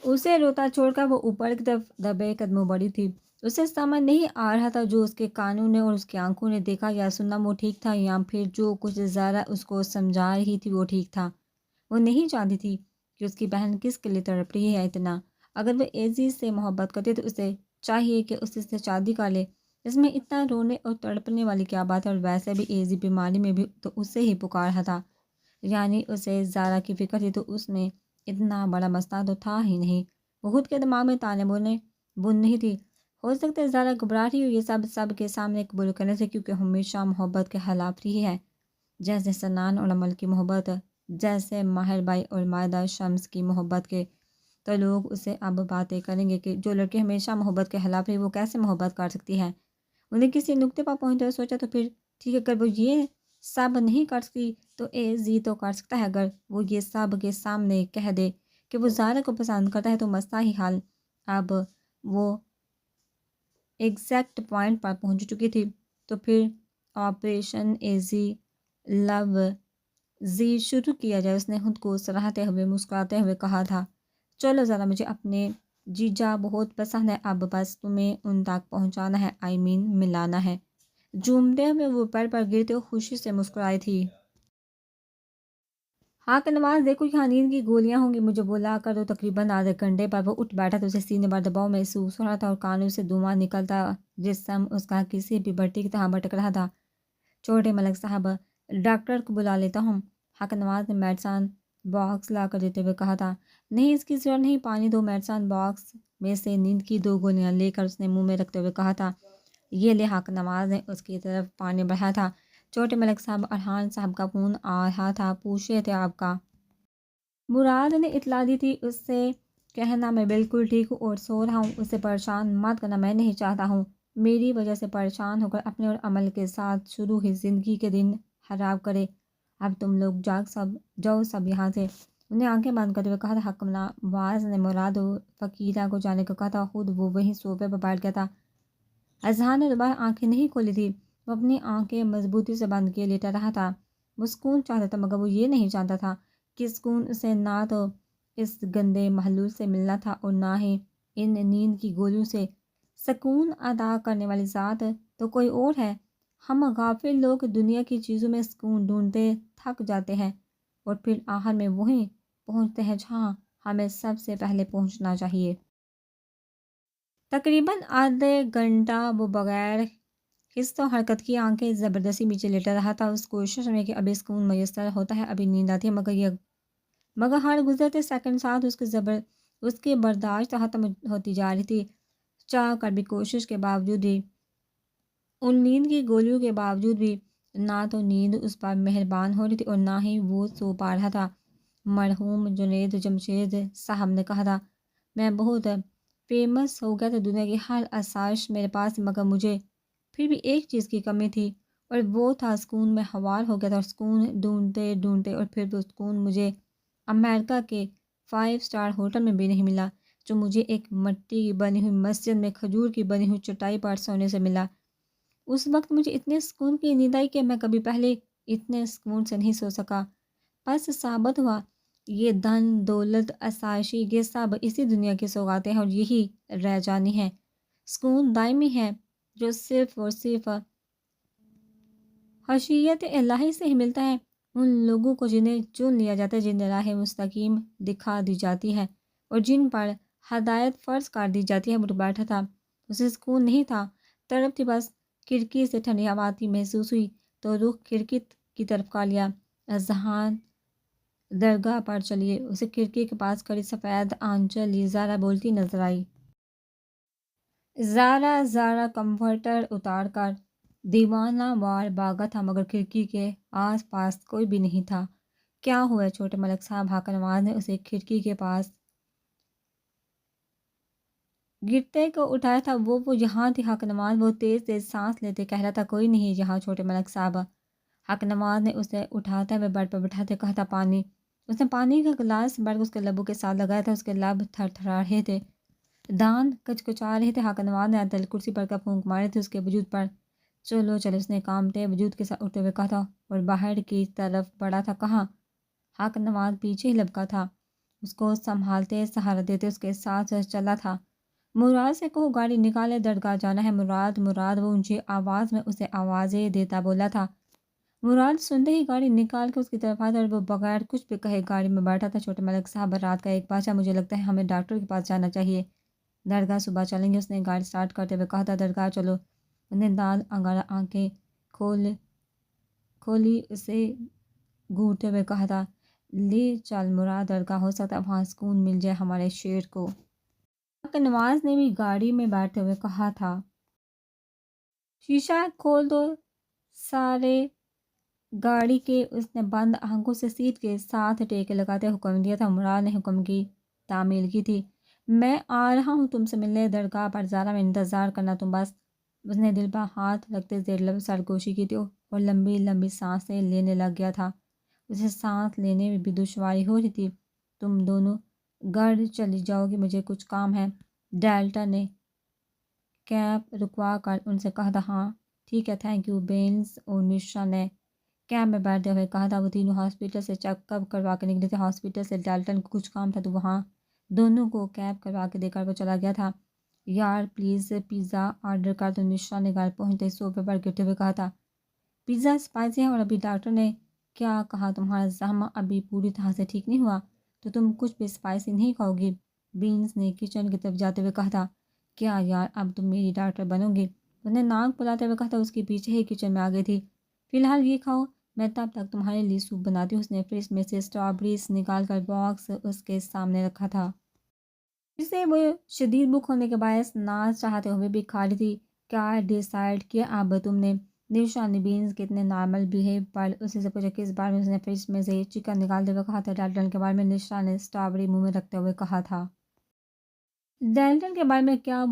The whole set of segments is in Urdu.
اسے روتا چھوڑ کر وہ اوپر کی طرف دبے قدموں بڑھی تھی۔ اسے سمجھ نہیں آ رہا تھا جو اس کے کانوں نے اور اس کی آنکھوں نے دیکھا یا سنا وہ ٹھیک تھا، یا پھر جو کچھ زارا اس کو سمجھا رہی تھی وہ ٹھیک تھا۔ وہ نہیں جانتی تھی کہ اس کی بہن کس کے لیے تڑپ رہی ہے اتنا۔ اگر وہ ایزی سے محبت کرتے تو اسے چاہیے کہ اس سے شادی کر لے۔ اس میں اتنا رونے اور تڑپنے والی کیا بات ہے، اور ویسے بھی ایزی بیماری میں بھی تو اسے ہی پکار رہا تھا، یعنی اسے زارا کی فکر تھی، تو اس میں اتنا بڑا مسئلہ تو تھا ہی نہیں۔ وہ خود کے دماغ میں تانے بن نہیں تھی۔ ہو سکتا ہے زارا گھبرا رہی ہو یہ سب کے سامنے قبول کرنے سے، کیونکہ ہمیشہ محبت کے خلاف رہی ہے، جیسے سنان اور عمل کی محبت، جیسے ماہر بائی اور مائدہ شمس کی محبت کے۔ تو لوگ اسے اب باتیں کریں گے کہ جو لڑکی ہمیشہ محبت کے خلاف رہی وہ کیسے محبت کر سکتی ہے۔ انہیں کسی نقطے پر پہنچتے ہوئے سوچا تو پھر ٹھیک ہے، اگر وہ یہ سب نہیں کر سکتی تو ایزی تو کر سکتا ہے۔ اگر وہ یہ سب کے سامنے کہہ دے کہ وہ زارا کو پسند کرتا ہے تو مسئلہ ہی حل۔ اب وہ ایگزیکٹ پوائنٹ پر پہنچ چکی تھی۔ تو پھر آپریشن ایزی لو زی شروع کیا جائے، اس نے خود کو سراہتے ہوئے مسکراتے ہوئے کہا تھا۔ چلو ذرا، مجھے اپنے جیجا بہت پسند ہے، اب بس تمہیں ان تک پہنچانا ہے، ملانا ہے۔ جھومتے ہوئے وہ پیر پر گرتے ہوئے خوشی سے مسکرائی تھی۔ ہاں کہ نواز، دیکھو یہاں نیند کی گولیاں ہوں گی، مجھے بلا کر۔ تو تقریباً آدھے گھنٹے پر وہ اٹھ بیٹھا تو اسے سینے پر دباؤ محسوس ہو رہا تھا اور کانوں سے دھواں نکلتا، جسم اس کا کسی بھی بٹی کی طرح بھٹک رہا تھا۔ چھوٹے ملک صاحب، ڈاکٹر کو بلا لیتا ہوں، حق نواز نے میڈیسن باکس لا کر دیتے ہوئے کہا تھا۔ نہیں، اس کی ضرورت نہیں، پانی دو۔ میڈیسن باکس میں سے نیند کی 2 گولیاں لے کر اس نے منہ میں رکھتے ہوئے کہا تھا۔ یہ لے، حق نواز نے اس کی طرف پانی بڑھایا تھا۔ چھوٹے ملک صاحب، ارحان صاحب کا فون آ رہا تھا، پوچھ رہے تھے آپ کا۔ مراد نے اطلاع دی تھی، اس سے کہنا میں بالکل ٹھیک ہوں اور سو رہا ہوں، اسے پریشان مت کرنا، میں نہیں چاہتا ہوں میری وجہ سے پریشان ہو کر اپنے اور عمل کے ساتھ شروع ہی زندگی کے دن خراب کرے۔ اب تم لوگ جاؤ سب یہاں سے، انہیں آنکھیں بند کرتے ہوئے کہا تھا۔ حق نواز نے مراد و فقیرہ کو جانے کو کہا تھا، خود وہ وہیں صوفے پر بیٹھ گیا تھا۔ اذہان نے دوبارہ آنکھیں نہیں کھولی تھی، وہ اپنی آنکھیں مضبوطی سے بند کیے لیٹا رہا تھا۔ وہ سکون چاہتا تھا، مگر وہ یہ نہیں جانتا تھا کہ سکون اسے نہ تو اس گندے محلول سے ملنا تھا اور نہ ہی ان نیند کی گولیوں سے۔ سکون ادا کرنے والی ذات تو کوئی اور ہے۔ ہم غافل لوگ دنیا کی چیزوں میں سکون ڈھونڈتے تھک جاتے ہیں اور پھر آخر میں وہیں پہنچتے ہیں جہاں ہمیں سب سے پہلے پہنچنا چاہیے۔ تقریباً آدھے گھنٹہ وہ بغیر حس و حرکت کی آنکھیں زبردستی نیچے لیٹا رہا تھا، اس کوشش میں کہ ابھی سکون میسر ہوتا ہے، ابھی نیند آتی ہے، مگر ہر گزرتے سیکنڈ ساتھ اس کی برداشت ختم ہوتی جا رہی تھی۔ چاہ کر بھی، کوشش کے باوجود بھی، ان نیند کی گولیوں کے باوجود بھی، نہ تو نیند اس پر مہربان ہو رہی تھی اور نہ ہی وہ سو پا رہا تھا۔ مرحوم جنید جمشید صاحب نے کہا تھا، میں بہت فیمس ہو گیا تھا، دنیا کی ہر آسائش میرے پاس، مگر مجھے پھر بھی ایک چیز کی کمی تھی اور وہ تھا سکون۔ میں خوار ہو گیا تھا اور سکون ڈھونڈتے ڈھونڈتے، اور پھر وہ سکون مجھے امریکہ کے 5 اسٹار ہوٹل میں بھی نہیں ملا، جو مجھے ایک مٹی کی بنی ہوئی مسجد میں کھجور کی بنی ہوئی چٹائی پر سونے سے ملا۔ اس وقت مجھے اتنے سکون کی نیند آئی کہ میں کبھی پہلے اتنے سکون سے نہیں سو سکا۔ بس ثابت ہوا، یہ دھن دولت آسائشی یہ سب اسی دنیا کی سوغاتیں ہیں اور یہی رہ جانی ہے۔ سکون دائمی ہے جو صرف اور صرف خشیت الہی سے ہی ملتا ہے۔ ان لوگوں کو جنہیں چن لیا جاتا ہے، جنہیں راہ مستقیم دکھا دی جاتی ہے اور جن پر ہدایت فرض کر دی جاتی ہے۔ وہ بیٹھا تھا، اسے سکون نہیں تھا، طرف تھی بس۔ کھڑکی سے ٹھنڈی ہوا آتی محسوس ہوئی تو رخ کھڑکی کی طرف کر لیا۔ اذہان درگاہ پر چلیے، اسے کھڑکی کے پاس کھڑی سفید آنچل لی زارا بولتی نظر آئی۔ زارا کمفرٹر اتار کر دیوانہ وار بھاگا تھا، مگر کھڑکی کے آس پاس کوئی بھی نہیں تھا۔ کیا ہوا ہے چھوٹے ملک صاحب؟ حق نواز نے اسے کھڑکی کے پاس گرتے کو اٹھایا تھا۔ وہ یہاں تھی حق نواز، وہ تیز تیز سانس لیتے کہہ رہا تھا، کوئی نہیں یہاں چھوٹے ملک صاحب۔ حق نواز نے اسے اٹھاتے ہوئے بیڈ پر بٹھاتے کہا تھا، پانی۔ اس نے پانی کا گلاس بیٹھ اس کے لبوں کے ساتھ لگایا تھا، اس کے لب تھر تھرا رہے تھے، دانت کچکچا رہے تھے۔ حق نواز نے عدل کرسی پر کا پھونک مارے تھے اس کے وجود پر۔ چلو اس نے کامتے وجود کے ساتھ اٹھتے ہوئے کہا تھا اور باہر کی طرف بڑھا تھا۔ کہاں؟ حق نواز پیچھے ہی لپکا تھا، اس کو سنبھالتے سہارا دیتے اس کے ساتھ چلا تھا۔ مراد سے کہو گاڑی نکالے، درگاہ جانا ہے۔ مراد مراد، وہ اونچی آواز میں اسے آوازیں دیتا بولا تھا۔ مراد سنتے ہی گاڑی نکال کے اس کی طرف آیا اور وہ بغیر کچھ بھی کہے گاڑی میں بیٹھا تھا۔ چھوٹے ملک صاحب، رات کا 1 بجا، مجھے لگتا ہے ہمیں ڈاکٹر کے پاس جانا چاہیے۔ درگاہ صبح چلیں گے، اس نے گاڑی سٹارٹ کرتے ہوئے کہا تھا۔ درگاہ چلو، انہیں دال انگارا آنکھیں کھولی اسے گھورتے ہوئے کہا تھا۔ لے چل مراد، درگاہ، ہو سکتا ہے وہاں سکون مل جائے ہمارے شیر کو۔ نواز نے بھی گاڑی میں بیٹھتے ہوئے کہا تھا۔ شیشہ کھول دو سارے گاڑی کے، اس نے بند آنکھوں سے سیٹ کے ساتھ ٹیکے لگاتے حکم دیا تھا۔ مراد نے حکم کی تعمیل کی تھی۔ میں آ رہا ہوں تم سے ملنے، درگاہ پر زیادہ میں انتظار کرنا تم بس۔ اس نے دل پر ہاتھ رکھتے زیر لب سرگوشی کی تھی اور لمبی لمبی سانسیں لینے لگ گیا تھا۔ اسے سانس لینے میں بھی دشواری ہو رہی تھی۔ تم دونوں گھر چلی جاؤ گی، مجھے کچھ کام ہے، ڈیلٹن نے کیب رکوا کر ان سے کہا تھا۔ ہاں ٹھیک ہے، تھینک یو، بینز اور نشا نے کیب میں بیٹھتے ہوئے کہا تھا۔ وہ تینوں ہاسپٹل سے چیک اپ کروا کے نکلے تھے۔ ہاسپٹل سے ڈیلٹن کو کچھ کام تھا تو وہاں دونوں کو کیب کروا کے دے کر وہ چلا گیا تھا۔ یار پلیز پیزا آرڈر کر دو، نشا نے گھر پہنچتے صوفے پر گرتے ہوئے کہا تھا۔ پیزا اسپائسی ہے اور ابھی ڈاکٹر نے کیا کہا، تمہارا زخم ابھی پوری طرح سے ٹھیک نہیں ہوا تو تم کچھ بھی اسپائسی نہیں کھاؤ گی، بینز نے کچن کی طرف جاتے ہوئے کہا تھا۔ کیا یار اب تم میری ڈاکٹر بنو گی، اس نے ناک پلاتے ہوئے کہا تھا۔ اس کے پیچھے ہی کچن میں آ گئی تھی۔ فی الحال یہ کھاؤ، میں تب تک تمہارے لیے سوپ بناتی ہوں۔ اس نے فریج میں سے اسٹرابریز نکال کر باکس اس کے سامنے رکھا تھا، جسے وہ شدید بھوک ہونے کے باعث نہ چاہتے ہوئے بھی کھا رہی تھی۔ کیا ڈیسائیڈ کیا اب تم نے، نشا نے بینز کے اتنے نارمل بیہیو پر اسی سے پوچھا۔ کس بارے میں، اس نے فریج میں سے چکن نکالتے ہوئے کہا تھا۔ ڈیلٹن کے بارے میں، نشا نے اسٹرابری منہ میں رکھتے ہوئے کہا تھا۔ ڈیلٹن کے بارے میں کیا،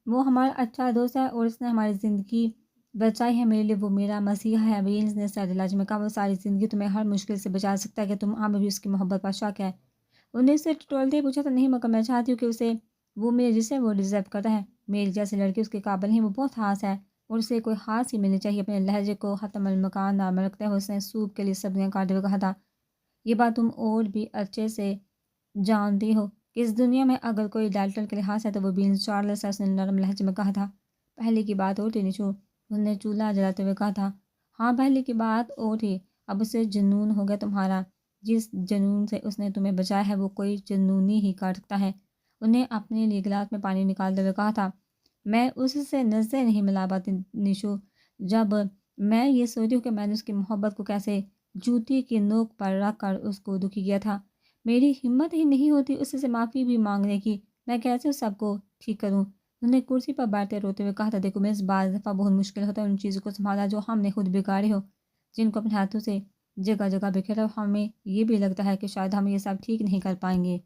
وہ ہمارا اچھا دوست ہے اور اس نے ہماری زندگی بچائی ہے، میرے لیے وہ میرا مسیحا ہے، بینز نے سیڈ علاج میں کہا۔ وہ ساری زندگی تمہیں ہر مشکل سے بچا سکتا ہے، کہ تم اب بھی اس کی محبت پر شک ہے، انہوں نے اسے ٹٹولتے پوچھا تھا۔ نہیں مگر میں چاہتی ہوں کہ اسے وہ ملے جسے وہ ڈیزرو کرتا ہے، میری جیسی لڑکی اس کے قابل نہیں، وہ بہت خاص ہے اور اسے کوئی خاص ہی ملنی چاہیے۔ اپنے لہجے کو ختم المکان نارمل رکھتے ہوئے اس نے سوپ کے لیے سبزیاں کاٹتے ہوئے کہا تھا۔ یہ بات تم اور بھی اچھے سے جانتی ہو کہ اس دنیا میں اگر کوئی ڈیلٹن کے لحاظ ہے تو وہ بینز چارلس ہے، اس نے نرم لہجے میں کہا تھا۔ پہلے کی بات اور تھی نشو، اس نے چولہا جلاتے ہوئے کہا تھا۔ ہاں پہلے کی بات اور تھی، اب اسے جنون ہو گیا تمہارا، جس جنون سے اس نے تمہیں بچایا ہے وہ کوئی جنونی ہی کاٹ سکتا ہے، انہیں اپنے لیے گلاس میں پانی نکالتے ہوئے کہا تھا۔ میں اس سے نظریں نہیں ملا پاتی نشو، جب میں یہ سوچتی ہوں کہ میں نے اس کی محبت کو کیسے جوتی کی نوک پر رکھ کر اس کو دکھی کیا تھا، میری ہمت ہی نہیں ہوتی اس سے معافی بھی مانگنے کی، میں کیسے اس سب کو ٹھیک کروں، انہوں نے کرسی پر بیٹھتے روتے ہوئے کہا تھا۔ دیکھو میں اس بعض دفعہ بہت مشکل ہوتا ہے ان چیزوں کو سنبھالنا جو ہم نے خود بگاڑی ہو، جن کو اپنے ہاتھوں سے جگہ جگہ بکھیرا، ہمیں یہ بھی لگتا ہے کہ شاید ہم یہ سب ٹھیک نہیں کر پائیں گے۔